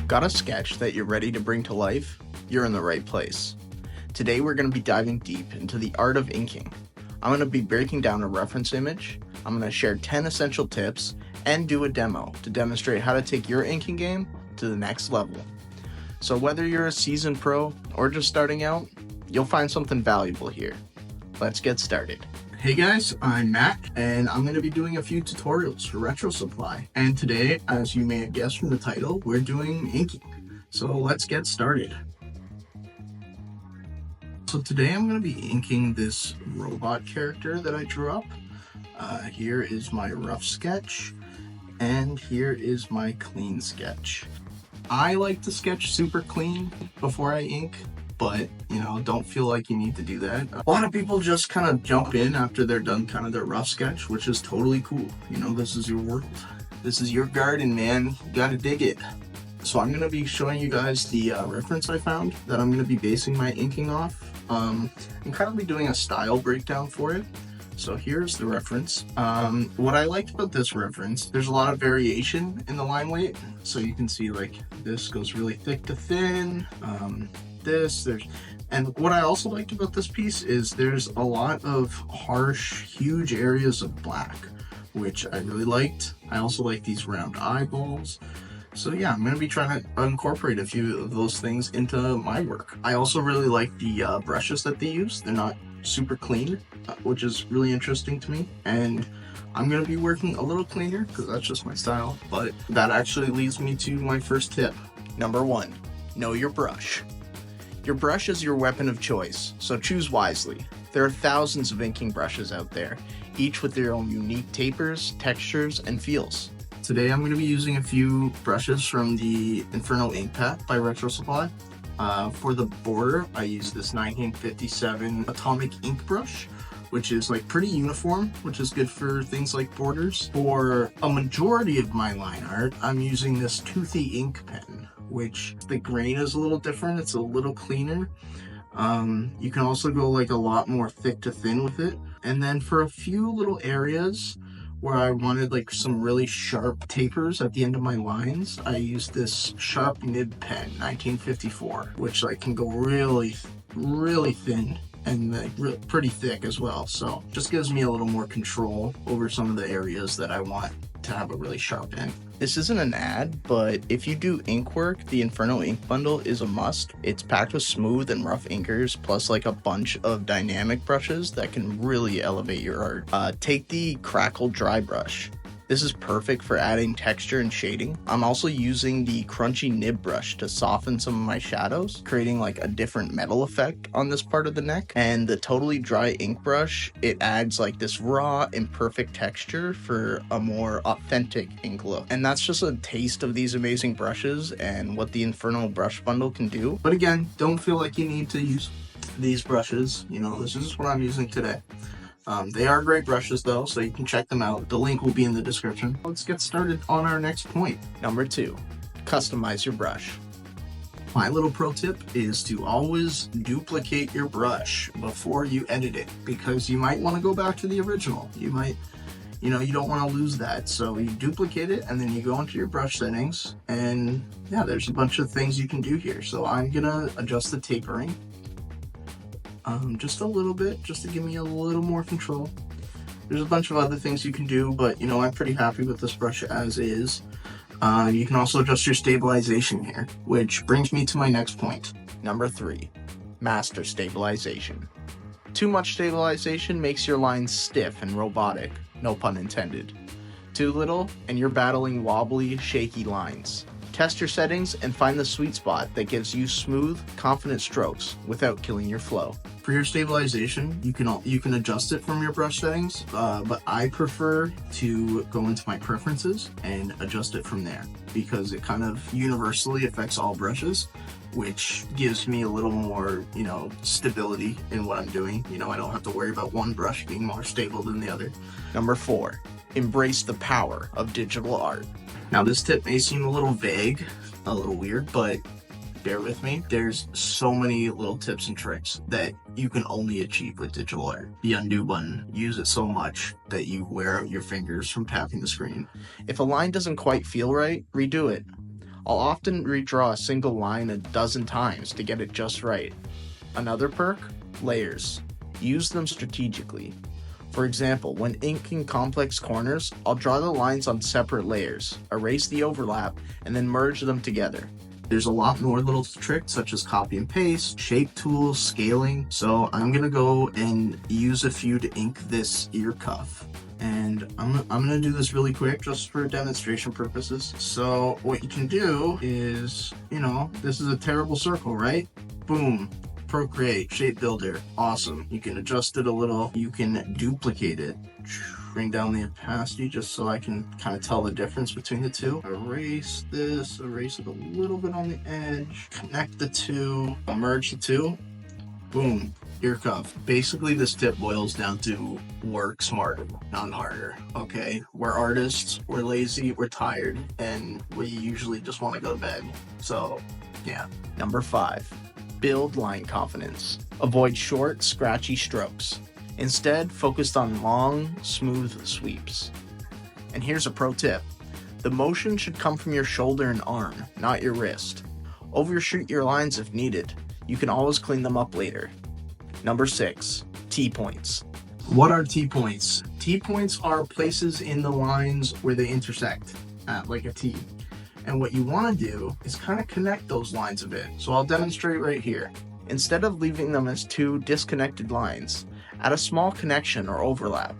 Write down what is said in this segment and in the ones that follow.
Got a sketch that you're ready to bring to life? You're in the right place. Today we're going to be diving deep into the art of inking. I'm going to be breaking down a reference image, I'm going to share 10 essential tips, and do a demo to demonstrate how to take your inking game to the next level. So whether you're a seasoned pro or just starting out, you'll find something valuable here. Let's get started. Hey guys, I'm Matt, and I'm going to be doing a few tutorials for RetroSupply. And today, as you may have guessed from the title, we're doing inking. So let's get started. So today I'm going to be inking this robot character that I drew up. Here is my rough sketch, and here is my clean sketch. I like to sketch super clean before I ink, but don't feel like you need to do that. A lot of people just kind of jump in after they're done kind of their rough sketch, which is totally cool. This is your world. This is your garden, man. You gotta dig it. So I'm gonna be showing you guys the reference I found that I'm gonna be basing my inking off. I'm kind of be doing a style breakdown for it. So here's the reference. What I liked about this reference, there's a lot of variation in the line weight. So you can see like this goes really thick to thin. And what I also liked about this piece is there's a lot of harsh, huge areas of black, which I really liked. I also like these round eyeballs. So yeah, I'm going to be trying to incorporate a few of those things into my work. I also really like the brushes that they use. They're not super clean, which is really interesting to me. And I'm going to be working a little cleaner because that's just my style. But that actually leads me to my first tip. Number 1, know your brush. Your brush is your weapon of choice, so choose wisely. There are thousands of inking brushes out there, each with their own unique tapers, textures, and feels. Today I'm going to be using a few brushes from the Inferno Ink Pad by RetroSupply. For the border, I use this 1957 Atomic Ink brush, which is like pretty uniform, which is good for things like borders. For a majority of my line art, I'm using this Toothy ink pen, which the grain is a little different. It's a little cleaner. You can also go like a lot more thick to thin with it. And then for a few little areas where I wanted like some really sharp tapers at the end of my lines, I used this sharp nib pen, 1954, which like can go really, really thin and like pretty thick as well. So just gives me a little more control over some of the areas that I want to have a really sharp end. This isn't an ad, but if you do ink work, the Inferno Ink Bundle is a must. It's packed with smooth and rough inkers, plus like a bunch of dynamic brushes that can really elevate your art. Take the Crackle Dry Brush. This is perfect for adding texture and shading. I'm also using the Crunchy Nib brush to soften some of my shadows, creating like a different metal effect on this part of the neck. And the Totally Dry Ink brush, it adds like this raw and perfect texture for a more authentic ink look. And that's just a taste of these amazing brushes and what the Inferno Brush Bundle can do. But again, don't feel like you need to use these brushes. This is just what I'm using today. They are great brushes though, so you can check them out. The link will be in the description. Let's get started on our next point. Number 2, customize your brush. My little pro tip is to always duplicate your brush before you edit it, because you might want to go back to the original. You might, you don't want to lose that. So you duplicate it and then you go into your brush settings, and yeah, there's a bunch of things you can do here. So I'm gonna adjust the tapering. Just a little bit, just to give me a little more control. There's a bunch of other things you can do, but I'm pretty happy with this brush as is. You can also adjust your stabilization here, which brings me to my next point. Number 3, master stabilization. Too much stabilization makes your lines stiff and robotic, no pun intended. Too little, and you're battling wobbly, shaky lines. Test your settings and find the sweet spot that gives you smooth, confident strokes without killing your flow. For your stabilization, you can adjust it from your brush settings, but I prefer to go into my preferences and adjust it from there, because it kind of universally affects all brushes, which gives me a little more, stability in what I'm doing. I don't have to worry about one brush being more stable than the other. Number 4, embrace the power of digital art. Now this tip may seem a little vague, a little weird, but bear with me. There's so many little tips and tricks that you can only achieve with digital art. The undo button, use it so much that you wear out your fingers from tapping the screen. If a line doesn't quite feel right, redo it. I'll often redraw a single line a dozen times to get it just right. Another perk? Layers. Use them strategically. For example, when inking complex corners, I'll draw the lines on separate layers, erase the overlap, and then merge them together. There's a lot more little tricks such as copy and paste, shape tools, scaling. So I'm gonna go and use a few to ink this ear cuff. And I'm gonna do this really quick just for demonstration purposes. So what you can do is, this is a terrible circle, right? Boom. Procreate, shape builder, awesome. You can adjust it a little, you can duplicate it. Bring down the opacity just so I can kind of tell the difference between the two. Erase this, erase it a little bit on the edge, connect the two, merge the two, boom, ear cuff. Basically, this tip boils down to work smarter, not harder, okay? We're artists, we're lazy, we're tired, and we usually just want to go to bed. So, yeah. Number 5, build line confidence. Avoid short, scratchy strokes. Instead, focus on long, smooth sweeps. And here's a pro tip. The motion should come from your shoulder and arm, not your wrist. Overshoot your lines if needed. You can always clean them up later. Number 6, T-points. What are T-points? T-points are places in the lines where they intersect, like a T. And what you want to do is kind of connect those lines a bit. So I'll demonstrate right here. Instead of leaving them as two disconnected lines, add a small connection or overlap.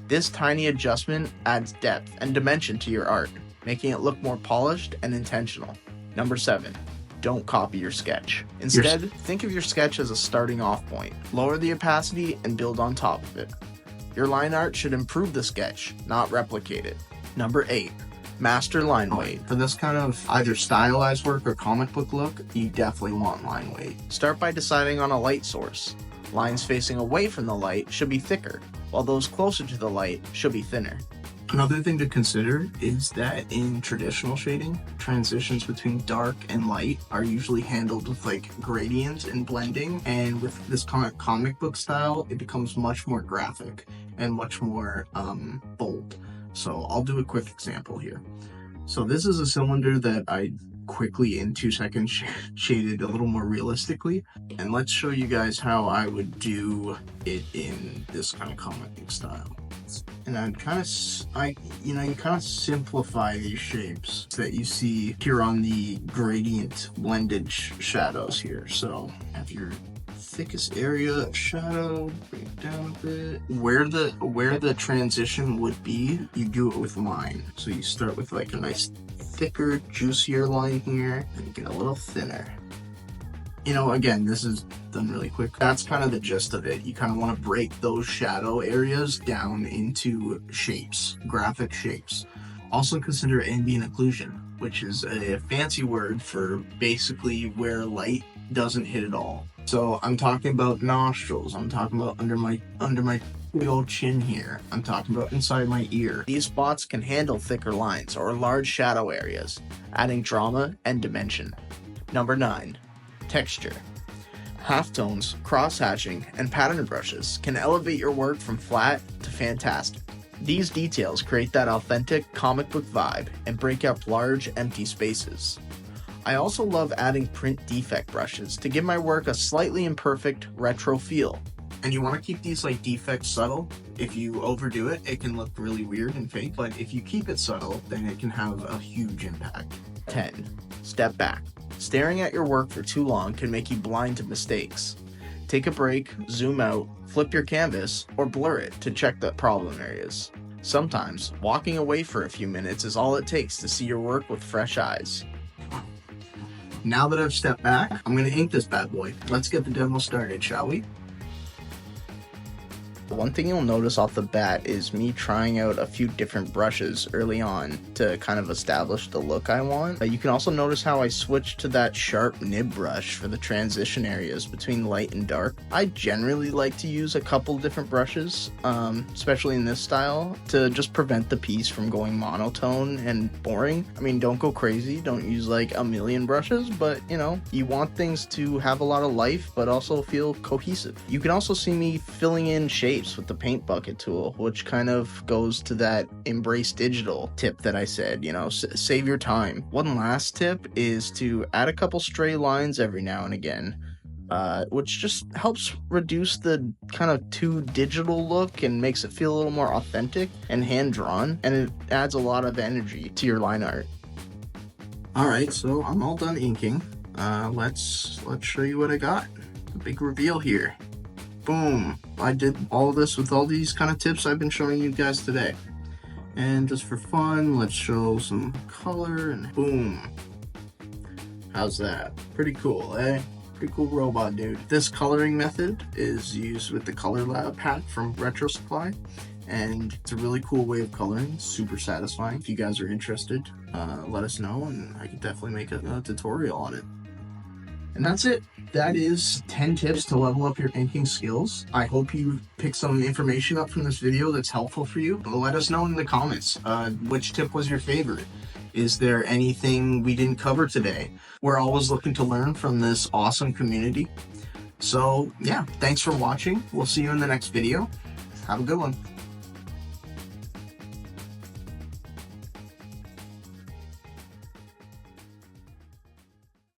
This tiny adjustment adds depth and dimension to your art, making it look more polished and intentional. Number 7, don't copy your sketch. Instead, think of your sketch as a starting off point. Lower the opacity and build on top of it. Your line art should improve the sketch, not replicate it. Number 8, master line weight. For this kind of either stylized work or comic book look, you definitely want line weight. Start by deciding on a light source. Lines facing away from the light should be thicker, while those closer to the light should be thinner. Another thing to consider is that in traditional shading, transitions between dark and light are usually handled with like gradients and blending, and with this comic book style, it becomes much more graphic and much more bold. So I'll do a quick example here. So this is a cylinder that I quickly in 2 seconds shaded a little more realistically, and let's show you guys how I would do it in this kind of comic book style. And you kind of simplify these shapes that you see here on the gradient blended shadows here. So have your thickest area of shadow, bring it down a bit. Where the transition would be, you do it with line. So you start with like a nice thicker, juicier line here, and get a little thinner. Again, this is done really quick. That's kind of the gist of it. You kind of want to break those shadow areas down into shapes, graphic shapes. Also consider ambient occlusion, which is a fancy word for basically where light doesn't hit at all. So I'm talking about nostrils, I'm talking about under my big old chin here, I'm talking about inside my ear. These spots can handle thicker lines or large shadow areas, adding drama and dimension. Number 9, texture. Halftones, cross-hatching, and pattern brushes can elevate your work from flat to fantastic. These details create that authentic comic book vibe and break up large, empty spaces. I also love adding print defect brushes to give my work a slightly imperfect, retro feel. And you want to keep these defects subtle. If you overdo it, it can look really weird and fake, but if you keep it subtle, then it can have a huge impact. 10. Step back. Staring at your work for too long can make you blind to mistakes. Take a break, zoom out, flip your canvas, or blur it to check the problem areas. Sometimes, walking away for a few minutes is all it takes to see your work with fresh eyes. Now that I've stepped back, I'm going to ink this bad boy. Let's get the demo started, shall we? One thing you'll notice off the bat is me trying out a few different brushes early on to kind of establish the look I want. You can also notice how I switched to that sharp nib brush for the transition areas between light and dark. I generally like to use a couple different brushes, especially in this style, to just prevent the piece from going monotone and boring. I mean, don't go crazy, don't use like a million brushes, but you want things to have a lot of life but also feel cohesive. You can also see me filling in shapes shapes with the paint bucket tool, which kind of goes to that embrace digital tip that I said, you know, save your time. One last tip is to add a couple stray lines every now and again, which just helps reduce the kind of too digital look and makes it feel a little more authentic and hand-drawn, and it adds a lot of energy to your line art. Alright, so I'm all done inking. Let's show you what I got. The big reveal here. Boom! I did all of this with all these kind of tips I've been showing you guys today. And just for fun, let's show some color, and boom! How's that? Pretty cool, eh? Pretty cool robot, dude. This coloring method is used with the Color Lab pack from RetroSupply, and it's a really cool way of coloring. Super satisfying. If you guys are interested, let us know, and I could definitely make a tutorial on it. And that's it. That is 10 tips to level up your inking skills. I hope you picked some information up from this video that's helpful for you. Let us know in the comments which tip was your favorite. Is there anything we didn't cover today? We're always looking to learn from this awesome community. So yeah, thanks for watching. We'll see you in the next video. Have a good one.